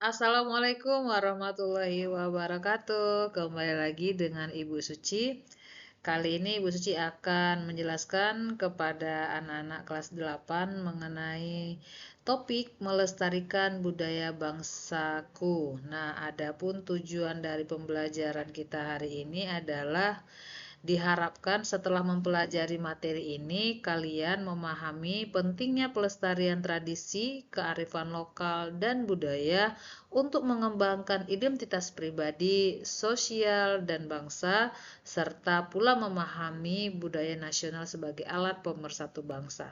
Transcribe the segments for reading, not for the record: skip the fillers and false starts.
Assalamualaikum warahmatullahi wabarakatuh. Kembali lagi dengan Ibu Suci. Kali ini Ibu Suci akan menjelaskan kepada anak-anak kelas 8 mengenai topik melestarikan budaya bangsaku. Nah, adapun tujuan dari pembelajaran kita hari ini adalah diharapkan setelah mempelajari materi ini, kalian memahami pentingnya pelestarian tradisi, kearifan lokal, dan budaya untuk mengembangkan identitas pribadi, sosial, dan bangsa, serta pula memahami budaya nasional sebagai alat pemersatu bangsa.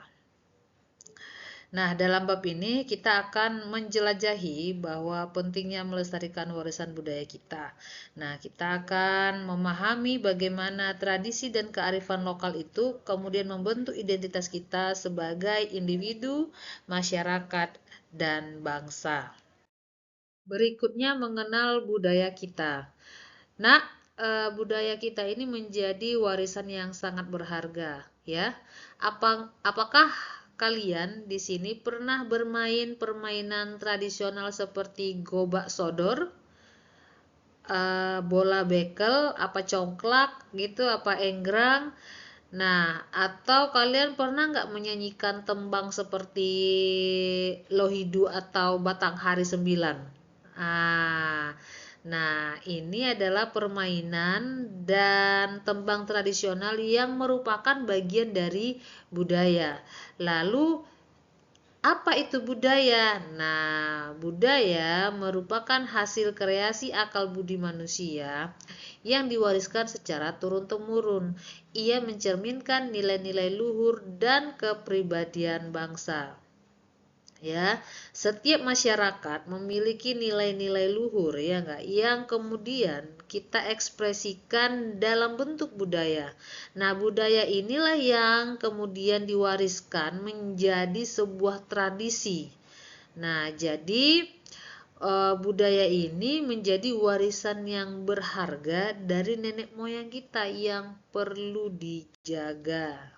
Nah, dalam bab ini kita akan menjelajahi bahwa pentingnya melestarikan warisan budaya kita. Nah, kita akan memahami bagaimana tradisi dan kearifan lokal itu kemudian membentuk identitas kita sebagai individu, masyarakat, dan bangsa. Berikutnya mengenal budaya kita. Nah, budaya kita ini menjadi warisan yang sangat berharga, ya. Apakah kalian di sini pernah bermain permainan tradisional seperti gobak sodor, bola bekel, apa congklak gitu, apa enggrang? Nah, atau kalian pernah nggak menyanyikan tembang seperti Lohidu atau Batanghari 9? Ah, nah, ini adalah permainan dan tembang tradisional yang merupakan bagian dari budaya. Lalu, apa itu budaya? Nah, budaya merupakan hasil kreasi akal budi manusia yang diwariskan secara turun-temurun. Ia mencerminkan nilai-nilai luhur dan kepribadian bangsa. Ya, setiap masyarakat memiliki nilai-nilai luhur ya enggak, yang kemudian kita ekspresikan dalam bentuk budaya. Nah, budaya inilah yang kemudian diwariskan menjadi sebuah tradisi. Nah, jadi budaya ini menjadi warisan yang berharga dari nenek moyang kita yang perlu dijaga.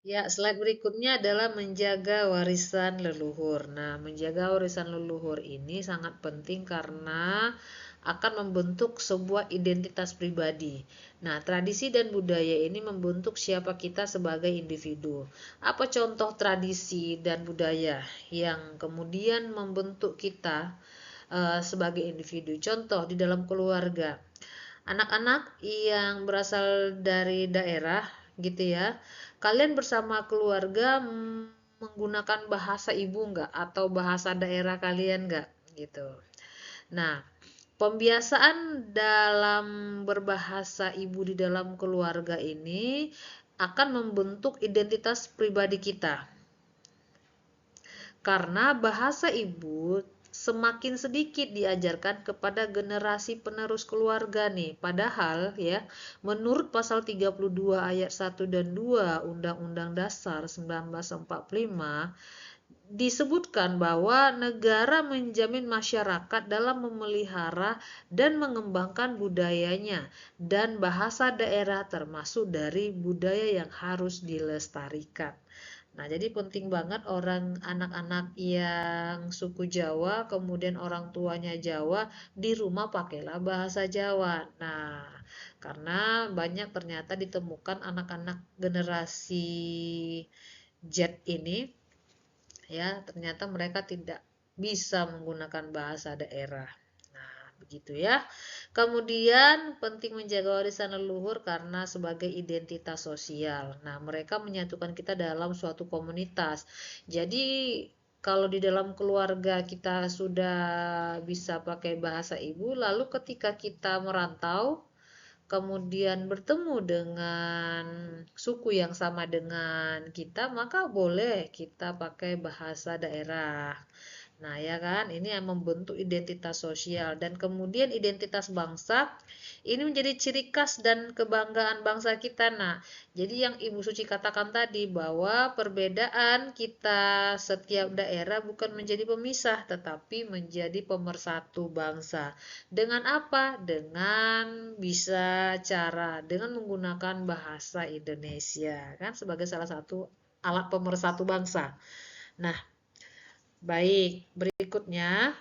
Ya, slide berikutnya adalah menjaga warisan leluhur. Nah, menjaga warisan leluhur ini sangat penting karena akan membentuk sebuah identitas pribadi. Nah, tradisi dan budaya ini membentuk siapa kita sebagai individu. Apa contoh tradisi dan budaya yang kemudian membentuk kita sebagai individu? Contoh di dalam keluarga. Anak-anak yang berasal dari daerah gitu ya, kalian bersama keluarga menggunakan bahasa ibu nggak atau bahasa daerah kalian nggak gitu. Nah, pembiasaan dalam berbahasa ibu di dalam keluarga ini akan membentuk identitas pribadi kita. Karena bahasa ibu semakin sedikit diajarkan kepada generasi penerus keluarga nih. Padahal ya, menurut pasal 32 ayat 1 dan 2 Undang-Undang Dasar 1945 disebutkan bahwa negara menjamin masyarakat dalam memelihara dan mengembangkan budayanya dan bahasa daerah termasuk dari budaya yang harus dilestarikan. Nah, jadi penting banget orang anak-anak yang suku Jawa, kemudian orang tuanya Jawa, di rumah pakailah bahasa Jawa. Nah, karena banyak ternyata ditemukan anak-anak generasi Z ini, ya, ternyata mereka tidak bisa menggunakan bahasa daerah. Nah, begitu ya. Kemudian penting menjaga warisan leluhur karena sebagai identitas sosial. Nah, mereka menyatukan kita dalam suatu komunitas. Jadi kalau di dalam keluarga kita sudah bisa pakai bahasa ibu, lalu ketika kita merantau, kemudian bertemu dengan suku yang sama dengan kita, maka boleh kita pakai bahasa daerah. Nah, ya kan, ini yang membentuk identitas sosial dan kemudian identitas bangsa ini menjadi ciri khas dan kebanggaan bangsa kita. Nah, jadi yang Ibu Suci katakan tadi bahwa perbedaan kita setiap daerah bukan menjadi pemisah tetapi menjadi pemersatu bangsa. Dengan apa? Dengan dengan menggunakan bahasa Indonesia kan sebagai salah satu alat pemersatu bangsa. Nah, Baik, berikutnya,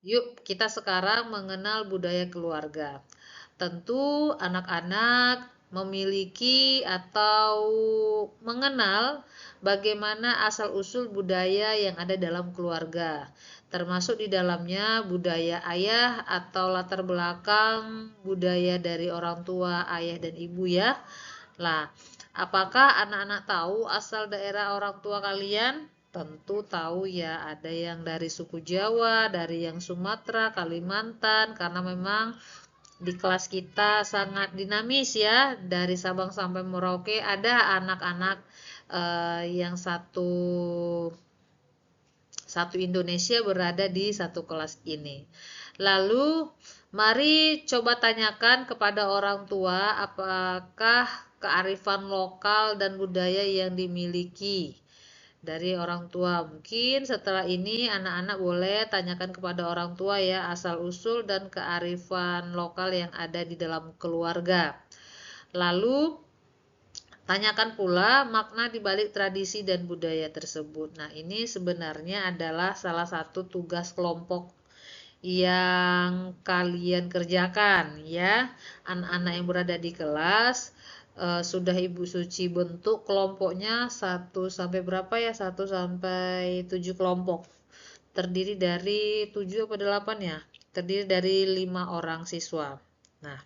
yuk kita sekarang mengenal budaya keluarga. Tentu anak-anak memiliki atau mengenal bagaimana asal-usul budaya yang ada dalam keluarga, termasuk di dalamnya budaya ayah atau latar belakang budaya dari orang tua, ayah dan ibu ya. Lah, apakah anak-anak tahu asal daerah orang tua kalian? Tentu tahu ya, ada yang dari suku Jawa, dari yang Sumatera, Kalimantan, karena memang di kelas kita sangat dinamis ya, dari Sabang sampai Merauke ada anak-anak yang satu Indonesia berada di satu kelas ini. Lalu mari coba tanyakan kepada orang tua apakah kearifan lokal dan budaya yang dimiliki dari orang tua. Mungkin setelah ini anak-anak boleh tanyakan kepada orang tua ya asal usul dan kearifan lokal yang ada di dalam keluarga. Lalu tanyakan pula makna dibalik tradisi dan budaya tersebut. Nah, ini sebenarnya adalah salah satu tugas kelompok yang kalian kerjakan ya. Anak-anak yang berada di kelas sudah Ibu Suci bentuk kelompoknya 1 sampai berapa ya? 1 sampai 7 kelompok. Terdiri dari 7 atau 8 ya? Terdiri dari 5 orang siswa. Nah,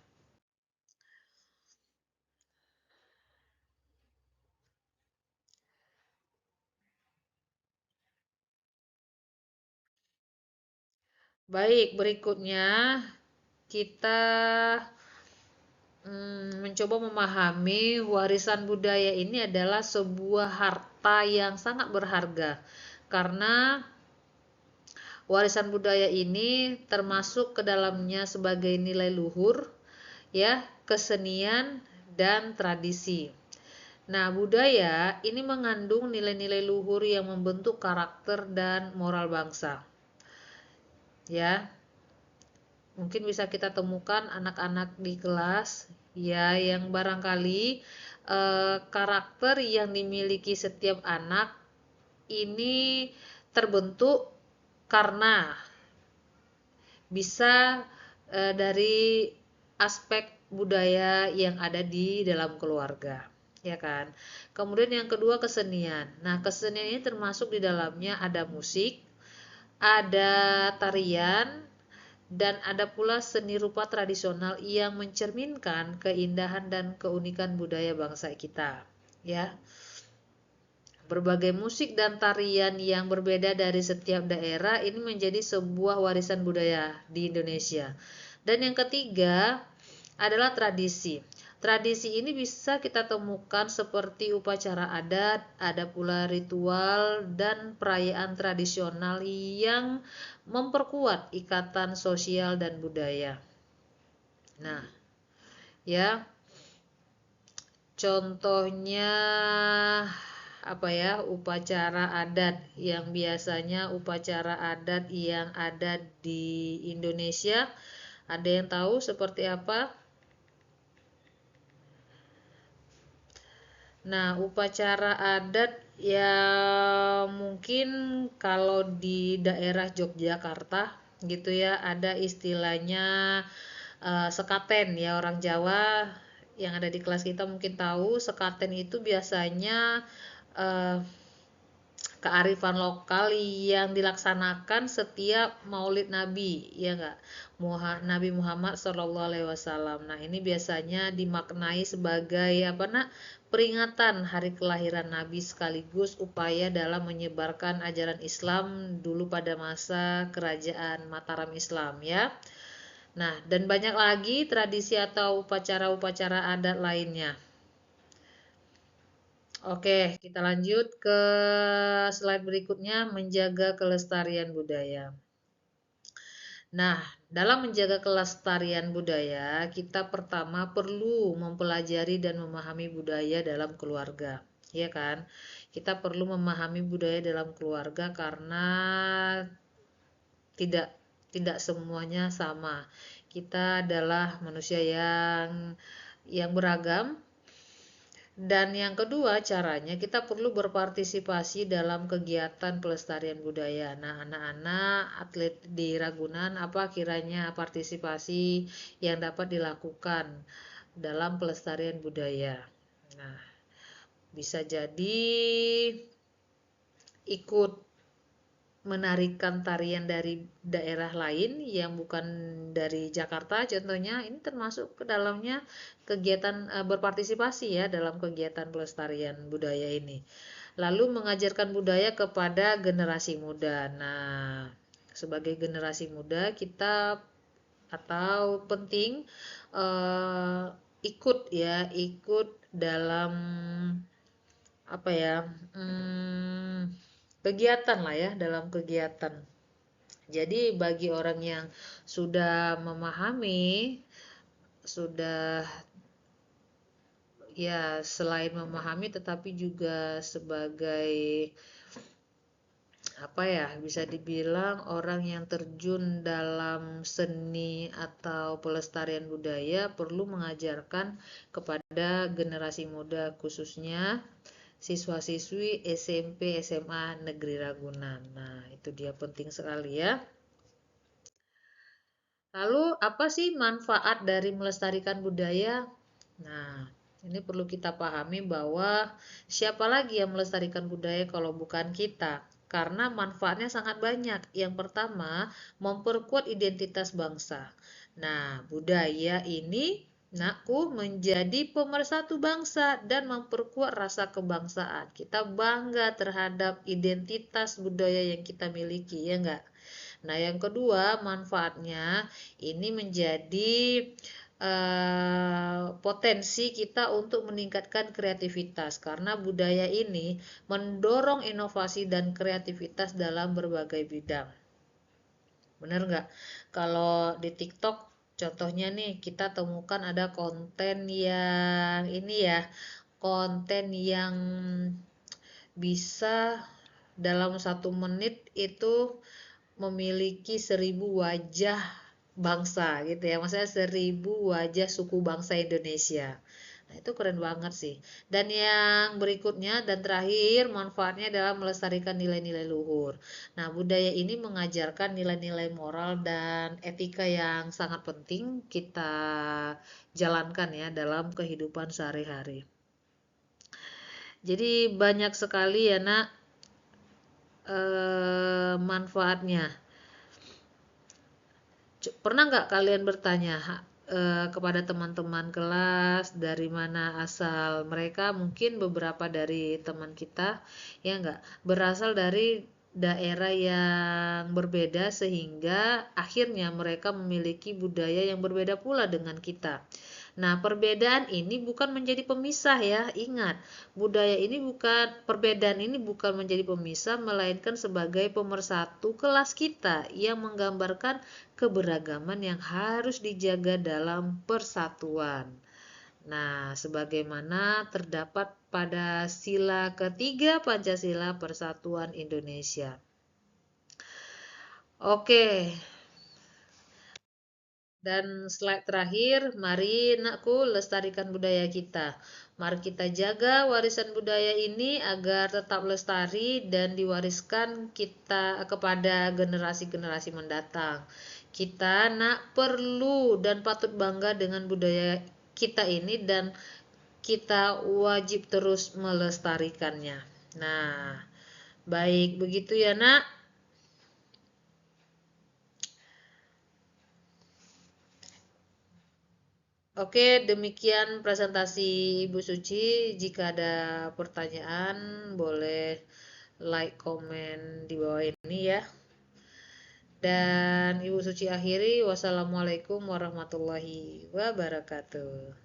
baik, berikutnya kita mencoba memahami warisan budaya ini adalah sebuah harta yang sangat berharga karena warisan budaya ini termasuk ke dalamnya sebagai nilai luhur ya, kesenian dan tradisi. Nah, budaya ini mengandung nilai-nilai luhur yang membentuk karakter dan moral bangsa. Ya, mungkin bisa kita temukan anak-anak di kelas ya yang barangkali karakter yang dimiliki setiap anak ini terbentuk karena bisa dari aspek budaya yang ada di dalam keluarga, ya kan. Kemudian yang kedua kesenian. Nah, kesenian ini termasuk di dalamnya ada musik, ada tarian, dan ada pula seni rupa tradisional yang mencerminkan keindahan dan keunikan budaya bangsa kita, ya. Berbagai musik dan tarian yang berbeda dari setiap daerah ini menjadi sebuah warisan budaya di Indonesia. Dan yang ketiga adalah tradisi. Tradisi ini bisa kita temukan seperti upacara adat, ada pula ritual dan perayaan tradisional yang memperkuat ikatan sosial dan budaya. Nah, ya, contohnya apa ya, upacara adat yang biasanya upacara adat yang ada di Indonesia, ada yang tahu seperti apa? Nah, upacara adat ya mungkin kalau di daerah Yogyakarta gitu ya ada istilahnya sekaten ya, orang Jawa yang ada di kelas kita mungkin tahu sekaten itu biasanya eh, kearifan lokal yang dilaksanakan setiap Maulid Nabi, ya enggak? Nabi Muhammad SAW. Nah, ini biasanya dimaknai sebagai apa nak? Peringatan hari kelahiran Nabi sekaligus upaya dalam menyebarkan ajaran Islam dulu pada masa kerajaan Mataram Islam ya. Nah, dan banyak lagi tradisi atau upacara-upacara adat lainnya. Oke, kita lanjut ke slide berikutnya, menjaga kelestarian budaya. Nah, dalam menjaga kelestarian budaya, kita pertama perlu mempelajari dan memahami budaya dalam keluarga, ya kan? Kita perlu memahami budaya dalam keluarga karena tidak tidak semuanya sama. Kita adalah manusia yang beragam Dan yang kedua, caranya kita perlu berpartisipasi dalam kegiatan pelestarian budaya. Nah, anak-anak atlet di Ragunan, apa kiranya partisipasi yang dapat dilakukan dalam pelestarian budaya? Nah, bisa jadi ikut menarikan tarian dari daerah lain yang bukan dari Jakarta, contohnya ini termasuk ke dalamnya kegiatan berpartisipasi ya dalam kegiatan pelestarian budaya ini. Lalu mengajarkan budaya kepada generasi muda. Nah, sebagai generasi muda kita atau penting ikut dalam apa ya, kegiatan lah ya, dalam kegiatan. Jadi bagi orang yang sudah memahami, sudah ya selain memahami tetapi juga sebagai apa ya, bisa dibilang orang yang terjun dalam seni atau pelestarian budaya perlu mengajarkan kepada generasi muda, khususnya siswa-siswi SMP SMA Negeri Ragunan. Nah, itu dia penting sekali ya. Lalu apa sih manfaat dari melestarikan budaya? Nah, ini perlu kita pahami bahwa siapa lagi yang melestarikan budaya kalau bukan kita? Karena manfaatnya sangat banyak. Yang pertama, memperkuat identitas bangsa. Nah, budaya ini Nakku menjadi pemersatu bangsa dan memperkuat rasa kebangsaan. Kita bangga terhadap identitas budaya yang kita miliki, ya enggak? Nah, yang kedua, manfaatnya ini menjadi potensi kita untuk meningkatkan kreativitas karena budaya ini mendorong inovasi dan kreativitas dalam berbagai bidang. Bener nggak? Kalau di TikTok contohnya nih kita temukan ada konten yang ini ya, konten yang bisa dalam 1 menit itu memiliki 1000 wajah bangsa gitu ya, maksudnya 1000 wajah suku bangsa Indonesia. Nah, itu keren banget sih. Dan yang berikutnya dan terakhir, manfaatnya adalah melestarikan nilai-nilai luhur. Nah, budaya ini mengajarkan nilai-nilai moral dan etika yang sangat penting kita jalankan ya dalam kehidupan sehari-hari. Jadi banyak sekali ya nak manfaatnya. Pernah nggak kalian bertanya kepada teman-teman kelas dari mana asal mereka? Mungkin beberapa dari teman kita ya nggak berasal dari daerah yang berbeda sehingga akhirnya mereka memiliki budaya yang berbeda pula dengan kita. Nah, perbedaan ini bukan menjadi pemisah ya. Ingat, perbedaan ini bukan menjadi pemisah melainkan sebagai pemersatu kelas kita yang menggambarkan keberagaman yang harus dijaga dalam persatuan. Nah, sebagaimana terdapat pada sila ketiga Pancasila Persatuan Indonesia. Oke. Dan slide terakhir, mari nakku lestarikan budaya kita. Mari kita jaga warisan budaya ini agar tetap lestari dan diwariskan kita kepada generasi-generasi mendatang. Kita nak perlu dan patut bangga dengan budaya kita ini dan kita wajib terus melestarikannya. Nah, baik begitu ya nak. Oke, demikian presentasi Ibu Suci. Jika ada pertanyaan, boleh like, komen di bawah ini ya. Dan Ibu Suci akhiri, wassalamualaikum warahmatullahi wabarakatuh.